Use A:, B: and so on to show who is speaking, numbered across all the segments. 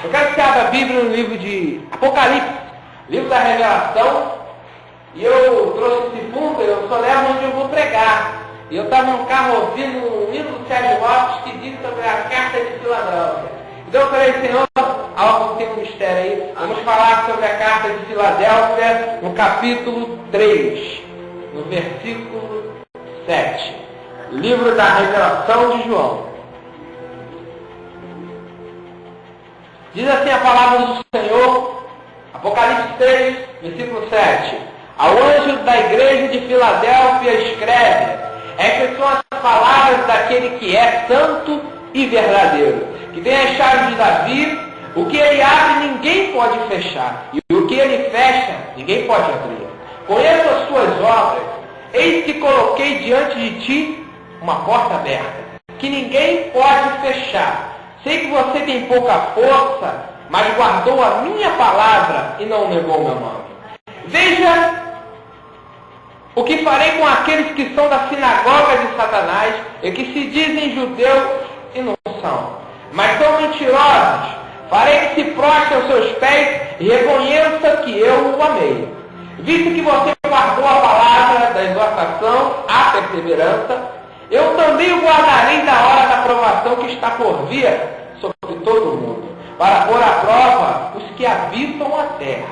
A: Eu quero que você abra a Bíblia no livro de Apocalipse, livro da Revelação. E eu trouxe esse fundo, eu só levo onde eu vou pregar. E eu estava no carro ouvindo um livro do Sérgio Lopes que diz sobre a carta de Filadélfia. Então eu falei, Senhor, algo tem um mistério aí. Vamos falar sobre a carta de Filadélfia no capítulo 3, no versículo 7. Livro da Revelação de João. Diz assim a palavra do Senhor, Apocalipse 3, versículo 7. Ao anjo da igreja de Filadélfia escreve: estas são as palavras daquele que é santo e verdadeiro, que tem as chaves de Davi. O que ele abre, ninguém pode fechar, e o que ele fecha, ninguém pode abrir. Conheço as tuas obras, eis que coloquei diante de ti uma porta aberta, que ninguém pode fechar. Sei que você tem pouca força, mas guardou a minha palavra e não negou meu nome. Veja o que farei com aqueles que são da sinagoga de Satanás e que se dizem judeus e não são, mas são mentirosos. Farei que se prostre aos seus pés e reconheça que eu o amei. Visto que você guardou a palavra da exortação, a perseverança, eu também o guardarei da hora da provação que está por vir sobre todo o mundo, para pôr à prova os que habitam a terra.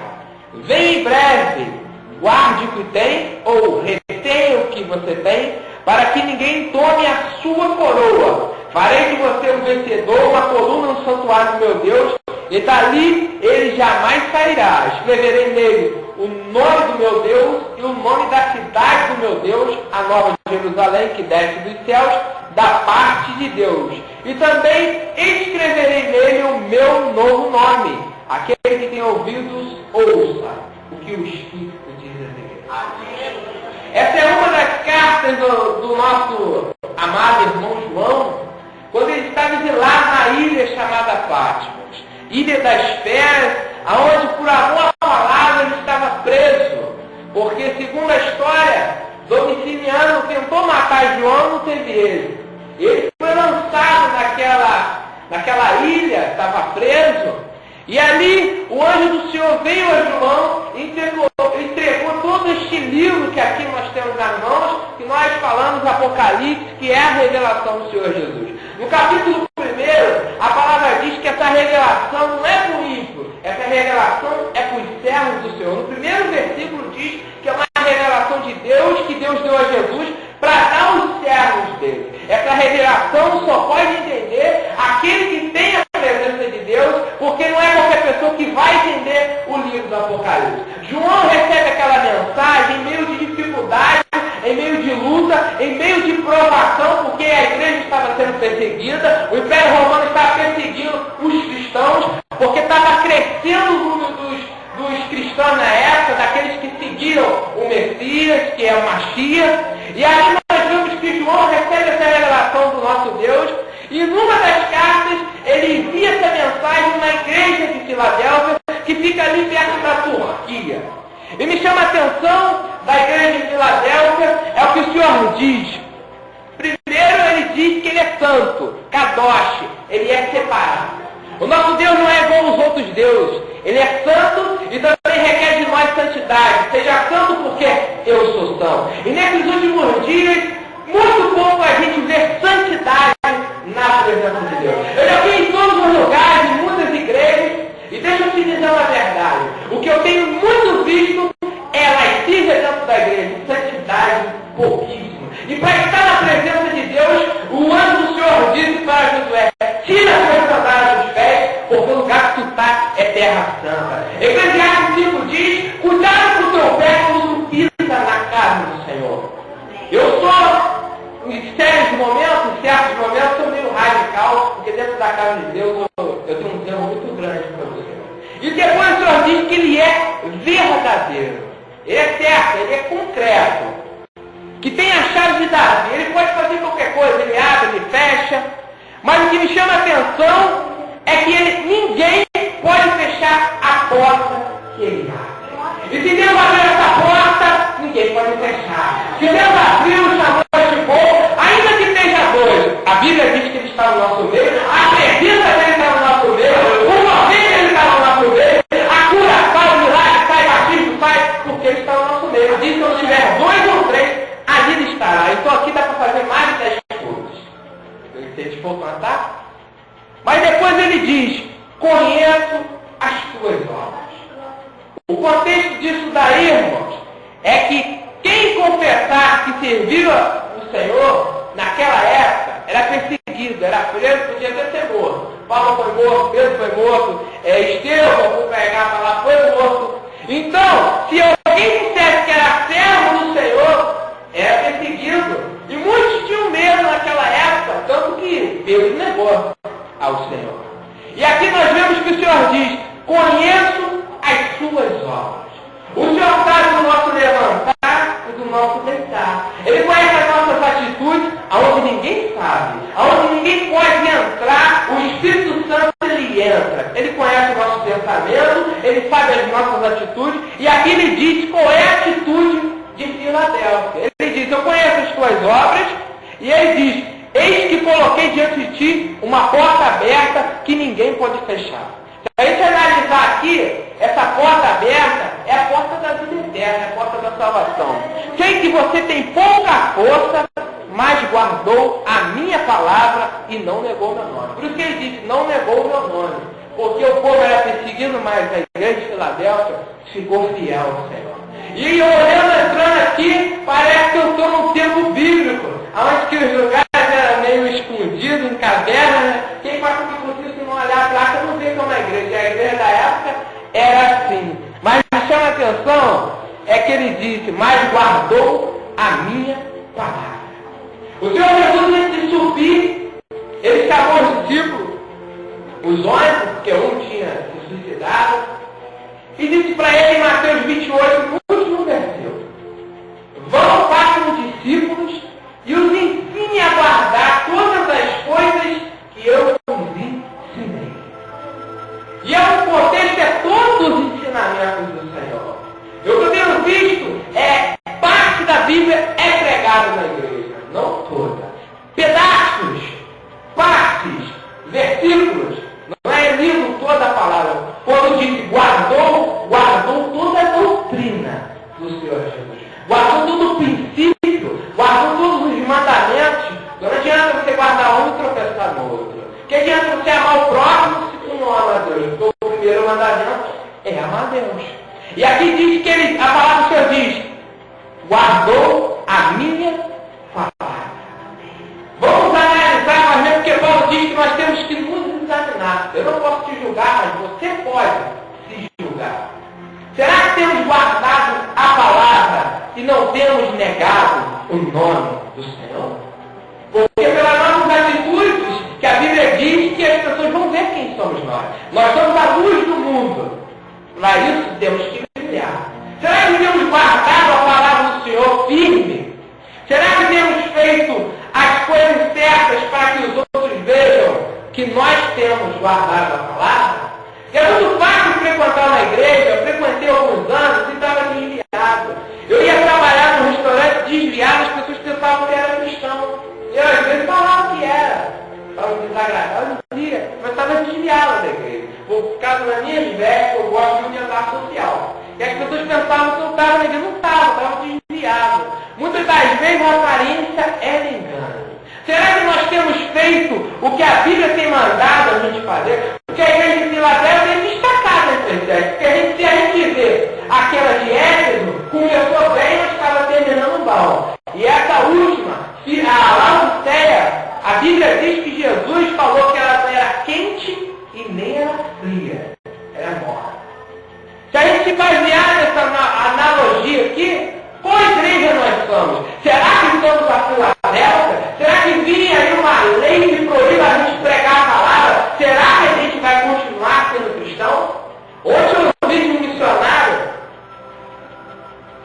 A: Vem em breve, guarde o que tem, ou retenha o que você tem, para que ninguém tome a sua coroa. Farei de você um vencedor, uma coluna no santuário do meu Deus, e dali ele jamais sairá. Escreverei nele o nome do meu Deus e o nome da cidade do meu Deus, a nova Jerusalém, que desce dos céus, da parte de Deus. E também escreverei nele o meu novo nome. Aquele que tem ouvidos, ouça o que o Espírito diz às igrejas. Essa é uma das cartas do nosso amado irmão João, quando ele estava exilado na ilha chamada Patmos, ilha das feras, aonde por amor à palavra ele estava preso, porque segundo a história, Domiciano tentou matar João, não teve êxito. Ele foi lançado naquela ilha, estava preso, e ali o anjo do Senhor veio a João e entregou todo este livro que aqui nós temos nas mãos, que nós falamos Apocalipse, que é a revelação do Senhor Jesus. No capítulo 1, a palavra diz que essa revelação não é para o ímpio, essa revelação é para os servos do Senhor. No primeiro versículo diz que é uma revelação de Deus, que Deus deu a Jesus para dar aos servos dele. Essa revelação só pode entender aquele que tem a presença de Deus, porque não é qualquer pessoa que vai entender o livro do Apocalipse. João recebe aquela mensagem em meio de dificuldade, em meio de luta, em meio de provação, porque a igreja estava sendo perseguida, o Império Romano estava perseguindo os cristãos, porque estava crescendo o número dos cristãos na época, daqueles que seguiram o Messias, que é o Mashiach. E aí nós vemos que João recebe essa revelação do nosso Deus, e numa das cartas ele envia essa mensagem na igreja de Filadélfia, que fica ali perto da Turquia. E me chama a atenção da igreja de Filadélfia, é o que o Senhor diz. Primeiro ele diz que ele é santo, Kadosh, ele é separado. O nosso Deus não é igual aos outros deuses. Ele é santo e também requer de nós santidade. Seja santo porque eu sou santo. E nesses últimos dias, muito pouco a gente vê santidade na presença de Deus. Eu já fui em todos os lugares, em muitas igrejas, e deixa eu te dizer uma verdade. O que eu tenho muito visto é laicídia dentro da igreja, santidade pouquíssimo. E para estar na presença de Deus, o anjo do Senhor disse para Josué: tira as suas sandálias dos pés, porque o lugar que tu está é terra santa. Eclesiastes 5 diz: cuidado com o teu pé quando tu pisa na casa do Senhor. Eu sou, em certos momentos, sou meio radical, porque dentro da casa de Deus eu tenho um zelo muito grande para o Senhor. E depois o Senhor diz que ele é verdadeiro. Ele é certo, ele é concreto. Que tem a chave de Davi. Ele pode fazer qualquer coisa, ele abre, ele fecha. Mas o que me chama a atenção é que ninguém pode fechar a porta que ele abre. E se Deus abrir essa porta, ninguém pode fechar. Se Deus abriu, chamou de bom, ainda que esteja doido, a Bíblia diz que ele está no nosso meio, a presença dele está no nosso meio, o poder conheço as tuas obras. O contexto disso daí, irmãos, é que quem confessar que servia o Senhor, naquela época, era perseguido, era preso, podia até ser morto. Paulo foi morto, Pedro foi morto, Estevão, por pregar a palavra, foi morto. Então, se alguém dissesse que era servo do Senhor, era perseguido. E muitos tinham medo naquela época, tanto que Pedro negou ao Senhor. E aqui nós vemos que o Senhor diz, conheço as suas obras. O Senhor sabe do nosso levantar e do nosso deitar. Ele conhece as nossas atitudes, aonde ninguém sabe, aonde ninguém pode entrar, o Espírito Santo ele entra. Ele conhece o nosso pensamento, ele sabe as nossas atitudes, e aqui ele diz qual é a atitude de Filadélfia. Ele diz, eu conheço as tuas obras, e ele diz, eis que coloquei diante de ti uma porta aberta que ninguém pode fechar. Se a gente analisar aqui, essa porta aberta é a porta da vida eterna, é a porta da salvação. Sei que você tem pouca força, mas guardou a minha palavra e não negou o meu nome. Por isso que ele disse, não negou o meu nome. Porque o povo era perseguido, mas a igreja de Filadélfia ficou fiel ao Senhor. E olhando, entrando aqui, parece que eu estou num tempo bíblico, onde que os lugares eram meio escondidos, em caverna, né? Quem passa por isso, se não olhar a placa, não vê como é a igreja. A igreja da época era assim. Mas chama a atenção, é que ele disse, mas guardou a minha palavra. O Senhor Jesus, antes de subir, ele chamou os discípulos, os 11, porque um tinha se suicidado, e disse para ele em Mateus 28, no último versículo, vão, façam discípulos e os ensine a guardar todas as coisas que eu os ensinei. E é um contexto, é todos os ensinamentos do Senhor. Eu que eu tenho visto, parte da Bíblia é pregada na igreja, não toda. Pedaços, partes, versículos, não é lido toda a palavra. Quando diz guardou toda a doutrina do Senhor Jesus. Guardou todo o princípio, guardou todos os mandamentos. Não adianta você guardar um e tropeçar no outro. Que adianta você amar o próximo se tu não ama a Deus? Então o primeiro mandamento é amar a Deus. E aqui diz que a palavra do Senhor diz, guardou a minha palavra. Vamos analisar, mas mesmo porque Paulo diz que nós temos que nos examinar. Eu não posso te julgar, mas você pode se julgar. Será que temos guardado a palavra e não temos negado o nome do Senhor? Porque pelas nossas atitudes, que a Bíblia diz que as pessoas vão ver quem somos nós. Nós somos a luz do mundo. Para isso temos que brilhar. Será que temos guardado a palavra do Senhor firme? Será que temos feito as coisas certas para que os outros vejam que nós temos guardado a palavra? É muito fácil frequentar uma igreja. Eu frequentei alguns anos e estava desviado. Eu ia trabalhar num restaurante desviado, as pessoas pensavam que era cristão. Eu às vezes falava que era. Estava desagradável, não dizia, mas estava desviado da igreja. Por causa da minha vestes, eu gosto muito de andar social. E as pessoas pensavam que eu estava na igreja, não estava desviado. Muitas das vezes a aparência era engano. Será que nós temos feito o que a Bíblia tem mandado a gente fazer? Porque a igreja de Filadélfia é destacada entre as 10. Porque se a gente vê aquela de Éfeso, começou bem, mas estava terminando mal. E essa última, a Laodiceia, a Bíblia diz que Jesus falou que ela não era quente e nem era fria. Era morna. Se a gente se basear nessa analogia aqui, qual igreja nós somos? Será que somos a Filadélfia? Será que vinha aí uma lei que proíbe a gente pregar a palavra? Será que a gente vai continuar sendo cristão? Ontem eu ouvi de um missionário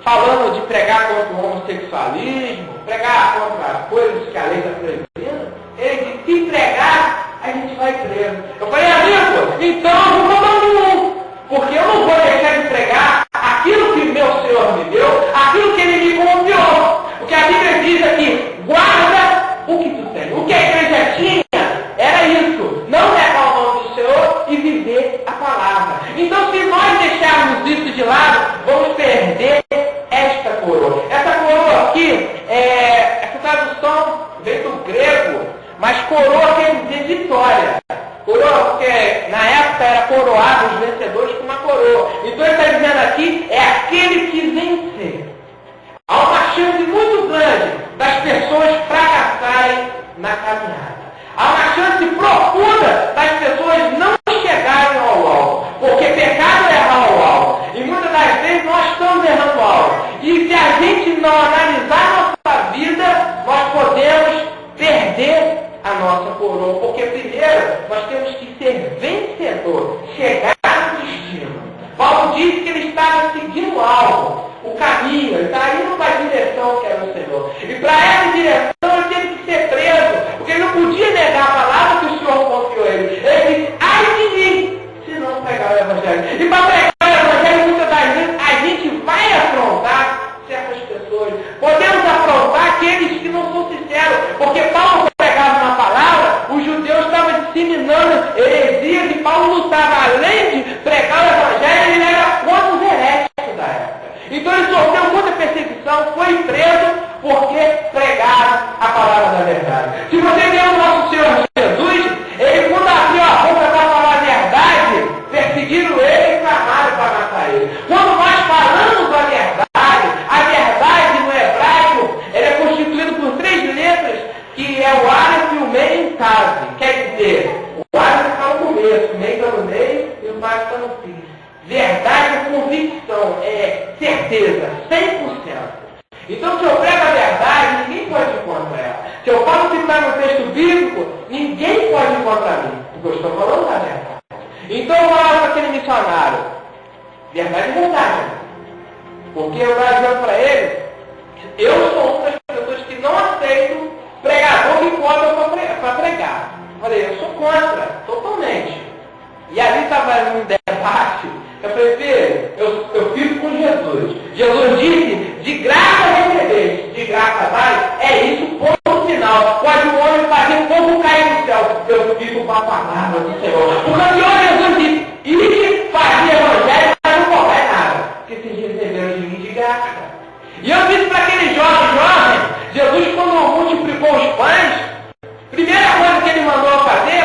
A: falando de pregar contra o homossexualismo, pregar contra coisas que a lei está proibindo. Ele disse, se pregar, a gente vai preso. Eu falei, amigo, então eu vou tomar um. Porque eu não vou deixar de pregar aquilo que meu Senhor me deu, aquilo que Ele me confiou. O que a Bíblia diz aqui, guarda o que tu tem. O que a igreja tinha era isso, não negar o nome do Senhor e viver a palavra. Então, se nós deixarmos isso de lado, vamos perder esta coroa. Essa coroa aqui, essa tradução veio do grego, mas coroa quer dizer vitória. Coroa, porque na época era coroar os vencedores com uma coroa. Então ele está dizendo aqui, é aquele que vencer. Há uma chance muito grande das pessoas fracassarem na caminhada. Há uma chance profunda das pessoas não chegarem ao alvo. Porque pecado é errar ao alvo. E muitas das vezes nós estamos errando o alvo. E se a gente não analisar nossa vida, nós podemos perder a nossa coroa. Porque primeiro nós temos que ser vencedor, chegar no destino. Paulo disse que ele estava seguindo o alvo, o caminho, ele está indo para a direção que era o Senhor. E para essa direção ele teve que ser preso, porque ele não podia negar a palavra que o Senhor confiou a ele. Ele disse, ai de mim, se não pregar o Evangelho. E para pregar o Evangelho, muitas das vezes, a gente vai afrontar certas pessoas. Podemos afrontar aqueles que não são sinceros, porque Paulo pregava uma palavra, os judeus estavam disseminando heresias, e Paulo lutava, além de pregar o Evangelho, ele era contra os heréticos da época. Então ele sofreu muita perseguição, foi preso, porque pregaram a palavra da verdade. Se você vê o nosso Senhor Jesus, ele quando abriu a boca para falar a verdade, perseguiram ele e clamaram para matar ele. Quando nós falamos a verdade no hebraico, ele é constituído por 3 letras, que é o Aleph, o Mem e o Tav. Quer dizer, o Aleph está no começo, o Mem está no meio e o Tav está no fim. Verdade é convicção, é certeza, 100%. Então, se eu prego a verdade, ninguém pode ir contra ela. Se eu falo que está no texto bíblico, ninguém pode ir contra mim, porque eu estou falando da verdade. Então, eu falo para aquele missionário, verdade é verdade. Porque eu estava dizendo para ele, eu sou uma das pessoas que não aceito pregador que cobra para pregar. Eu falei, eu sou contra, totalmente. E ali estava num debate. Eu falei, filho, eu fico com Jesus. Jesus disse, de graça recebeste, de graça vai. É isso, ponto final. Pode o homem fazer o povo cair no céu. Eu fico com a palavra do Senhor. Porque o Senhor Jesus disse, e fazer evangelho, mas não cobrar nada. Porque vocês receberam de mim de graça. E eu disse para aquele jovem, Jesus quando multiplicou os pães, primeira coisa que ele mandou fazer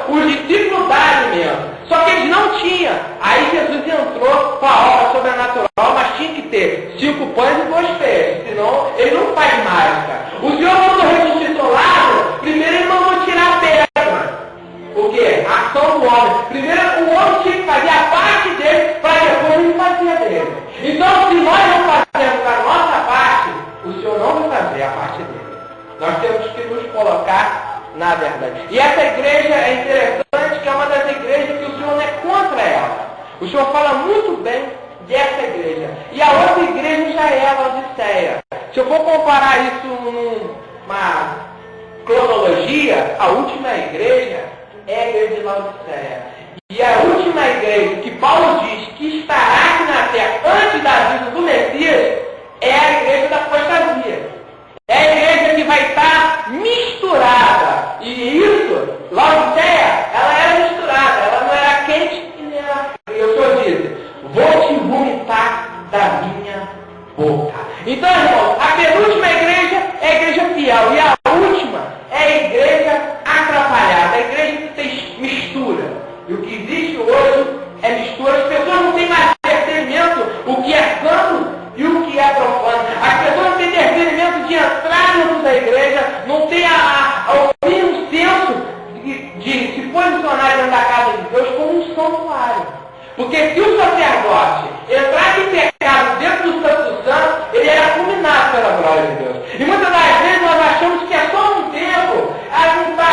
A: foi os discípulos darem mesmo. Só que eles não tinham. Aí Jesus entrou com a obra sobrenatural, mas tinha que ter 5 pães e 2 peixes. Senão, ele não faz mágica. O Senhor, quando ressuscitou Lázaro, primeiro ele mandou tirar a pedra. O quê? A ação do homem. Primeiro, o homem tinha que fazer a parte dele, para depois ele fazer a dele. Então, se nós não fazemos a nossa parte, o Senhor não vai fazer a parte dele. Nós temos que nos colocar na verdade. E essa igreja é interessante, que é uma das igrejas que o Senhor não é contra ela. O Senhor fala muito bem dessa igreja. E a outra igreja já é a Laodiceia. Se eu for comparar isso numa cronologia, a última igreja é a igreja de Laodiceia. E a última igreja que Paulo diz que estará aqui na terra antes da vinda do Messias é a igreja da apostasia. É a igreja que vai estar misturada. E isso, Laodiceia, ela era misturada. Ela não era quente e nem era fria. O Senhor diz, vou te vomitar da minha boca. Então, irmãos, a penúltima igreja é a igreja fiel. E a última é a igreja atrapalhada. A igreja que tem mistura. E o que existe hoje é mistura. As pessoas não têm mais discernimento o que é santo e o que é profano. As pessoas não têm discernimento de entrar dentro da igreja, não têm o mínimo senso de se posicionar dentro da casa de Deus como um santuário. Porque se o sacerdote entrar em pecado dentro do Santo Santo, ele era fulminado pela glória de Deus. E muitas das vezes nós achamos que é só um tempo, não está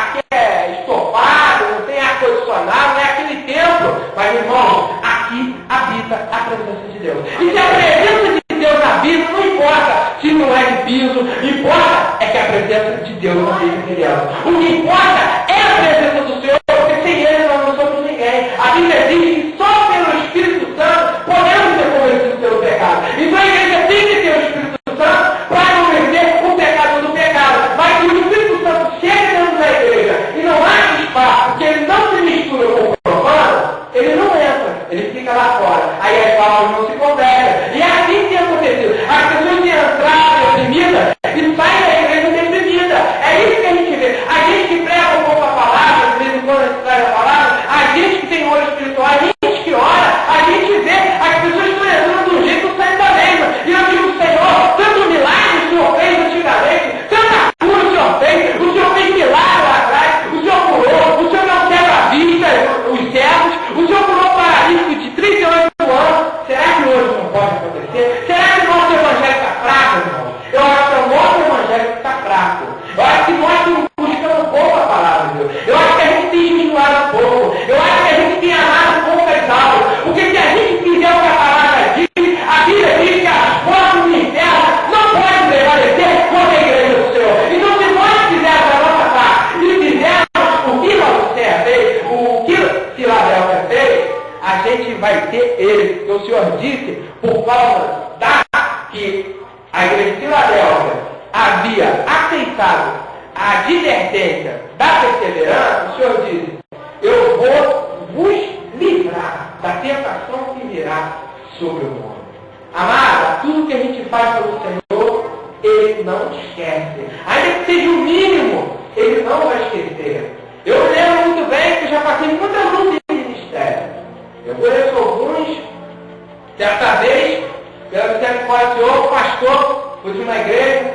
A: aqui estopado, não tem ar-condicionado, não é aquele templo. Mas, irmão, aqui habita a presença de Deus. E se a presença de Deus habita, não importa se não é de piso, o que importa é que a presença de Deus habita em Deus. O que importa é a presença do Senhor, porque sem Ele nós não somos ninguém. A Bíblia diz que só pelo Espírito Santo podemos ser convencidos pelo pecado. Então a igreja tem que ter o Espírito Santo para convencer o pecado do pecado. Mas se o Espírito Santo chega dentro da igreja e não há espaço, porque ele não se mistura com o profano, ele não entra, ele fica lá fora. Aí as palavras não se convertem. E é assim que tem acontecido. As pessoas que entraram deprimidas e saem da igreja deprimida. É isso que a gente vê. A gente que prega um pouco a palavra, de vez em quando a gente traz a palavra, a gente que tem olho espiritual, a a gente vai ter ele. Porque o Senhor disse, por causa que a igreja de Filadélfia havia aceitado a advertência da perseverança, o Senhor disse, eu vou vos livrar da tentação que virá sobre o mundo. Amada, tudo que a gente faz pelo Senhor, Ele não esquece. Ainda que seja o mínimo, Ele não vai esquecer. Eu lembro muito bem que eu já passei muita luta em ministério. Eu conheço alguns, certa vez, pela misericórdia do Senhor, o pastor, fui de uma igreja,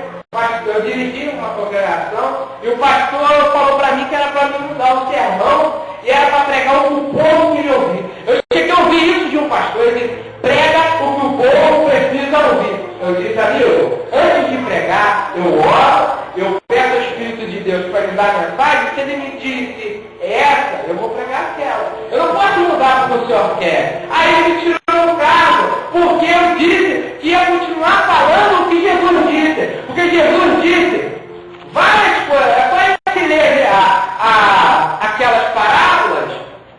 A: eu dirigi uma congregação, e o pastor falou para mim que era para me mudar o sermão, e era para pregar o que o povo queria ouvir. Eu cheguei a ouvir isso de um pastor, ele disse, prega o que o povo precisa ouvir. Eu disse, amigo, antes de pregar, eu oro, eu peço ao Espírito de Deus para me dar a mensagem, se ele me disse essa, eu vou pregar aquela. Eu não posso mudar porque o Senhor quer. Aí ele me tirou do carro, porque eu disse que ia continuar falando o que Jesus disse. Porque Jesus disse várias coisas, é só a gente ler aquelas parábolas,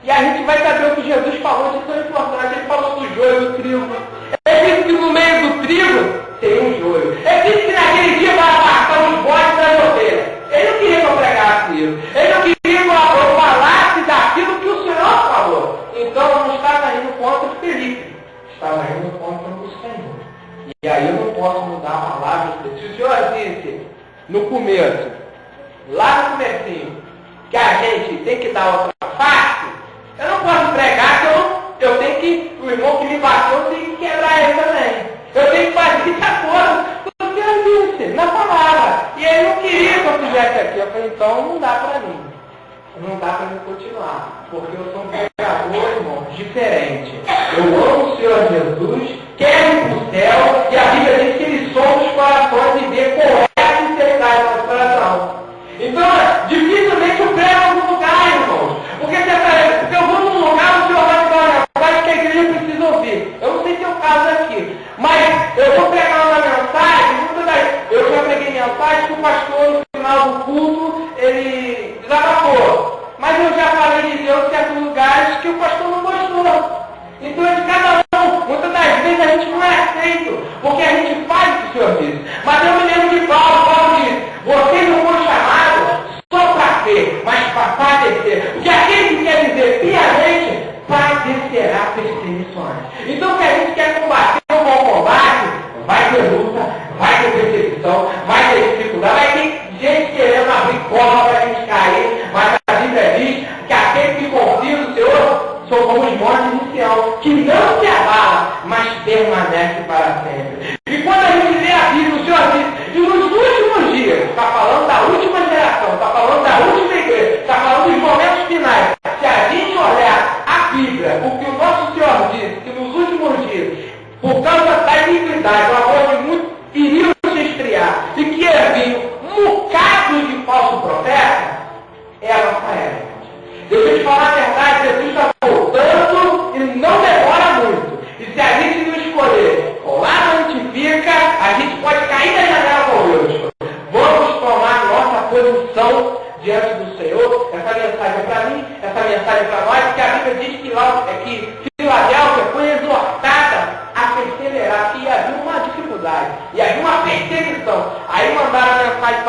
A: e a gente vai saber o que Jesus falou de tão importante. Ele falou do joio e do trigo. Ele disse que no meio do trigo tem um joio. Ele disse que naquele dia vai apartar os bodes das ovelhas. Ele não queria que eu pregasse isso. Ele não queria que eu falasse daquilo que o Senhor falou. Então eu não estava indo contra o Felipe. Estava indo contra o Senhor. E aí eu não posso mudar a palavra. Se o Senhor disse no começo, lá no comecinho, que a gente tem que dar outra face, eu não posso pregar que eu tenho que, o irmão que me bateu, eu tenho que quebrar ele também. Eu tenho que fazer de acordo com o que eu disse, na palavra. E ele não queria que eu fizesse aqui. Eu falei, então não dá para mim. Não dá para mim continuar. Porque eu sou um pregador, irmão, diferente. Eu amo o Senhor Jesus, quero ir para o céu, e a Bíblia diz que Ele sonda os corações e vê qual é a sinceridade do nosso coração. Então, dificilmente eu prego em algum lugar, irmãos. Porque eu vou num lugar, o Senhor vai me dar uma mensagem que a igreja precisa ouvir. Eu não sei se é o caso aqui, mas eu vou pregar uma mensagem, eu já preguei mensagem que o pastor, no final do culto, ele desabafou. Mas eu já falei de Deus em certos lugares que o pastor não gostou. Então é de cada um. Muitas das vezes a gente não é aceito, porque a gente faz o que o Senhor diz. Mas eu me lembro de Paulo diz, vocês não foram chamados só para ser, mas para padecer. Porque aquele que quer viver piamente, padecerá perseguições. Então se a gente quer combater um bom combate, vai ter luta, vai ter perseguição, vai ter dificuldade, vai ter gente querendo abrir porta para a gente cair, mas a Bíblia diz que aquele que confia no Senhor são como os montes de Sião, que não se abala, mas permanece para sempre. E quando a gente lê a Bíblia, o Senhor diz que nos últimos dias, está falando da última geração, está falando da última igreja, está falando dos momentos finais. Se a gente olhar a Bíblia, o que o nosso Senhor diz, que nos últimos dias, por causa da iniquidade, o amor de muitos iriam se esfriar, e que ia vir um bocado de falso profeta, é a nossa era. Deixa eu te falar a verdade, Jesus está voltando e não demora muito. E se a gente não escolher lá onde a gente fica, a gente pode cair da janela com Deus. Vamos tomar nossa posição diante do Senhor. Essa mensagem é para mim, essa mensagem é para nós, porque a Bíblia diz que lá é que Filadélfia foi exortada a perseverar, que havia uma dificuldade, e havia uma perseguição. Aí mandaram a mensagem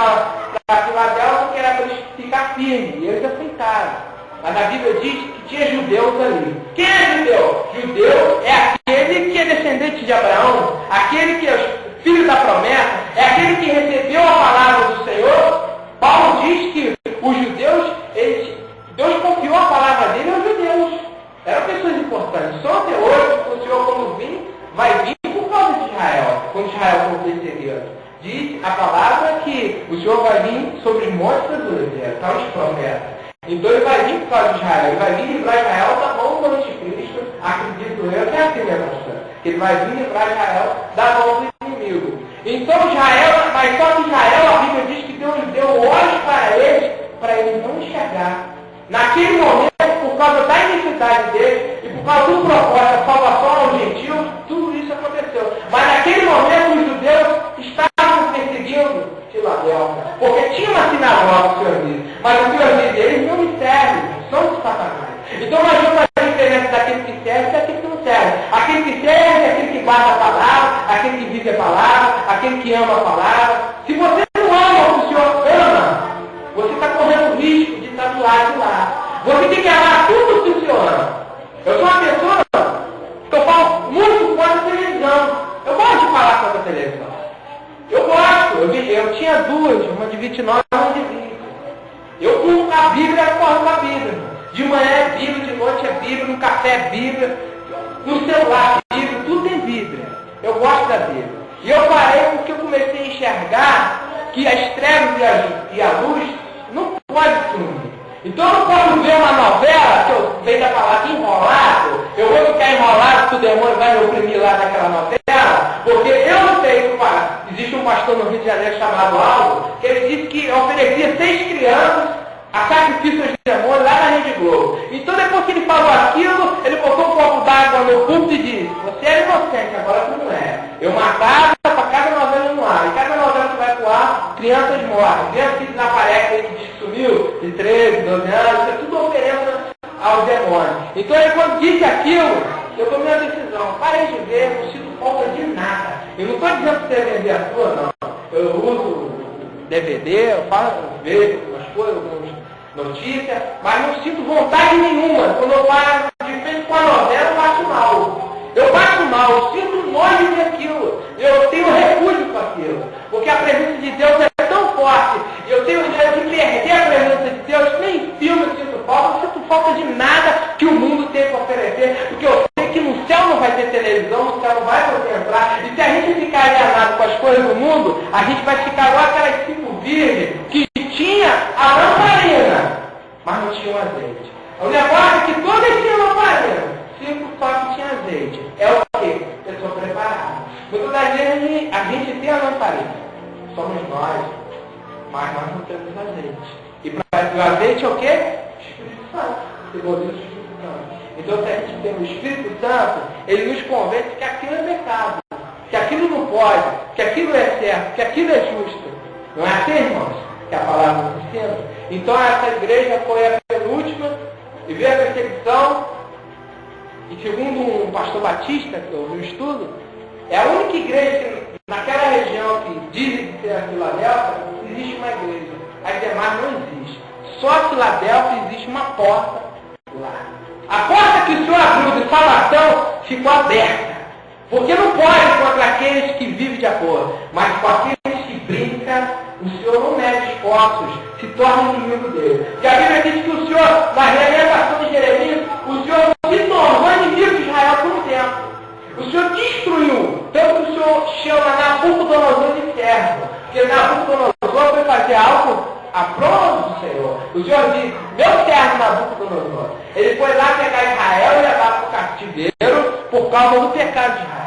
A: para Filadélfia que era para eles ficar firmes, e eles aceitaram. Mas a Bíblia diz que tinha judeus ali. Quem é judeu? Judeu é aquele que é descendente de Abraão, aquele que é filho da promessa, é aquele que recebeu a palavra do Senhor. Paulo diz que os judeus, Deus confiou a palavra dele aos judeus. Eram pessoas importantes. Só até hoje, o Senhor, quando vir, vai vir por causa de Israel, quando Israel for perseguido. Diz a palavra que o Senhor vai vir sobre os montes do deserto, está nos profetas. Então ele vai vir por causa de Israel, ele vai vir livrar Israel da mão do anticristo, acredito eu, que é assim, né, pastor? Ele vai vir livrar Israel da mão do inimigo. Então Israel, mas só que Israel, a Bíblia diz que Deus deu olhos para eles não enxergar. Naquele momento, por causa da iniquidade deles, e por causa do propósito da salvação aos gentios, tudo isso aconteceu. Mas naquele momento os judeus estavam perseguindo Filadélfia, porque tinha uma sinagoga, o Senhor diz. Mas o Senhor diz, eles não me servem, são de Satanás. Então nós vemos a diferença daquele que serve que ama a palavra. Se você não ama o que o Senhor ama, você está correndo o risco de estar do lado de lá. Você tem que amar tudo que o Senhor ama. Eu sou uma pessoa que eu falo muito contra a televisão. Eu gosto de falar contra a televisão. Eu gosto. Eu tinha duas, uma de 29 e uma de 20. Eu com a Bíblia, eu corro com a Bíblia. De manhã é Bíblia, de noite é Bíblia, no café é Bíblia, no celular é Bíblia, tudo tem Bíblia. Eu gosto da Bíblia. E eu parei porque eu comecei a enxergar que as trevas e a luz não podem se unir. Então eu não posso ver uma novela, que eu venho da palavra enrolado, eu vou ficar enrolado que o demônio vai me oprimir lá naquela novela, porque eu não sei, existe um pastor no Rio de Janeiro chamado Aldo, que ele disse que oferecia 6 crianças a sacrifício aos demônios lá na Rede Globo. Então depois que ele falou aquilo, ele botou um copo d'água no púlpito e disse, você é inocente, agora tu não é. Eu matava para cada novela no ar, e cada novela que vai pro ar, crianças morrem, crianças que desaparecem, que diz que sumiu, de 13, 12 anos, isso é tudo oferenda aos demônios. Então ele quando disse aquilo, eu tomei uma decisão, parei de ver, não sinto falta de nada. Eu não estou dizendo que você vender a sua, não. Eu uso DVD, eu vejo algumas coisas, algumas notícias, mas não sinto vontade nenhuma. Quando eu paro de vez com a novela, eu passo mal. Eu passo mal, eu sinto nojo daquilo. Eu tenho refúgio com aquilo. Porque a presença de Deus é tão forte. Eu tenho medo de perder a presença de Deus. Nem filme eu sinto falta. Não sinto falta de nada que o mundo tem para oferecer. Porque eu sei que no céu não vai ter televisão, no céu não vai poder entrar. E se a gente ficar alienado com as coisas do mundo, a gente vai ficar igual aquelas 5 virgens que tinha a lamparina, mas não tinha o azeite. O negócio é que todas tinham lamparina, 5 só que tinha azeite. É o quê? Pessoa preparada. Muitas das vezes a gente tem a lamparina, somos nós, mas nós não temos azeite. E o azeite é o quê? Espírito Santo. Simboliza o Espírito Santo. Então se a gente tem o Espírito Santo, ele nos convence que aquilo é pecado, que aquilo não pode, que aquilo é certo, que aquilo é justo. Não é assim, irmãos? Que a palavra nos ensina. Então essa igreja foi a penúltima e veio a perseguição. E segundo um pastor Batista, que eu vi o estudo, é a única igreja que, naquela região que dizem ser a Filadélfia, existe uma igreja. As demais não existem. Só a Filadélfia existe uma porta lá. A porta que o Senhor abriu de salvação ficou aberta. Porque não pode contra aqueles que vivem de acordo, mas com aqueles que brincam, o Senhor não mede esforços, se torna inimigo dele. E a Bíblia diz que o Senhor, na realização de Jeremias, o Senhor se tornou inimigo de Israel por um tempo. O Senhor destruiu, tanto que o Senhor chama Nabucodonosor de servo, porque Nabucodonosor foi fazer algo à prova do Senhor. O Senhor diz, meu servo Nabucodonosor, ele foi lá pegar Israel e levar para o cativeiro por causa do pecado de Israel.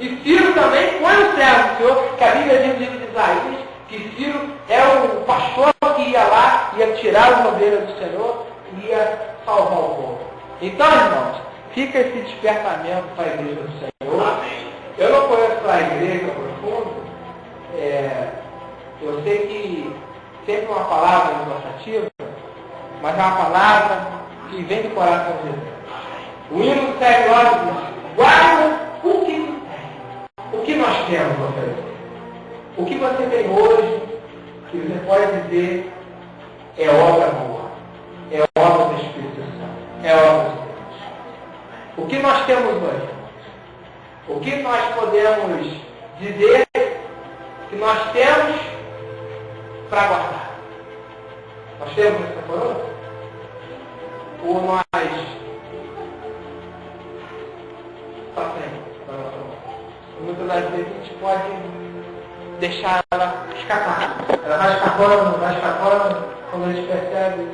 A: E Ciro também foi o servo do Senhor, que a Bíblia diz no livro de Isaías, que Ciro é o pastor que ia lá, ia tirar as ovelhas do Senhor e ia salvar o povo. Então, irmãos, fica esse despertamento para a igreja do Senhor. Eu não conheço a igreja profunda, eu sei que sempre uma palavra exortativa, mas é uma palavra que vem do coração de Deus. O hino do Sério diz, guarda o que tu tem, o que nós temos para oferecer. O que você tem hoje, que você pode dizer, é obra boa, é obra do Espírito Santo, é obra de Deus. O que nós temos hoje? O que nós podemos dizer que nós temos para guardar? Nós temos essa coroa? Ou nós só temos? Muitas das vezes a gente pode deixar ela escapar. Ela vai escapando, quando a gente percebe.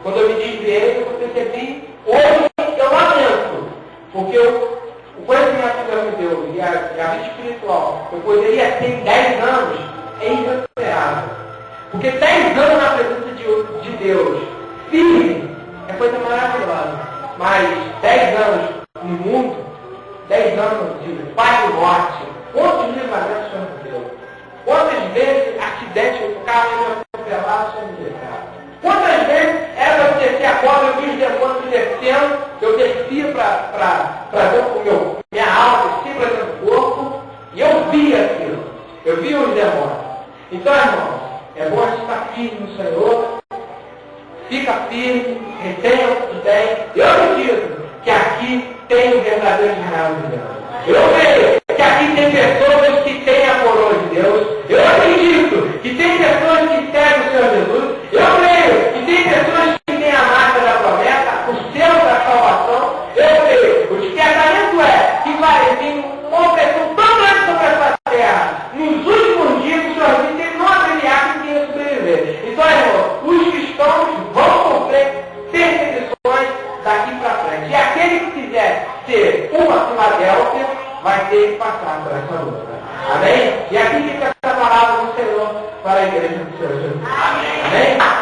A: Quando eu me desviei, eu percebi, hoje eu lamento, porque o conhecimento que Deus me deu e a vida espiritual, eu poderia ter em 10 anos, é inconsiderável. Porque 10 anos na presença de Deus, firme, é coisa maravilhosa. Mas 10 anos no mundo, 10 anos de paz e morte, quantos livramentos o Senhor me deu? Quantas vezes acidente no carro eu atropelado, o Senhor me deu? Quantas vezes era eu descer a corda, eu vi os demônios me descendo, eu descia para dentro do minha alma, descia para dentro do corpo, e eu via aquilo. Eu vi os demônios. Então, irmãos, é bom a gente estar firme no Senhor. Fica firme, retenha o que tem. Eu acredito que aqui tem o verdadeiro Israel de Deus. Eu creio que aqui tem pessoas que têm a coroa de Deus. Eu acredito que tem pessoas que servem o Senhor Jesus. Eu creio que tem pessoas que têm a marca da promessa, o selo da salvação. Eu creio. O despertamento é que vai vir uma opressão tão grande sobre essa terra. Nos últimos dias, o Senhor disse que ele não haveria quem tenha sobreviver. Então, irmão, os cristãos vão sofrer perseguições daqui para frente. E aquele que quiser ser uma Filadélfia vai ter que passar por essa luta. Amém? E aqui fica essa palavra do Senhor para a igreja do Senhor Jesus. Amém? Amém?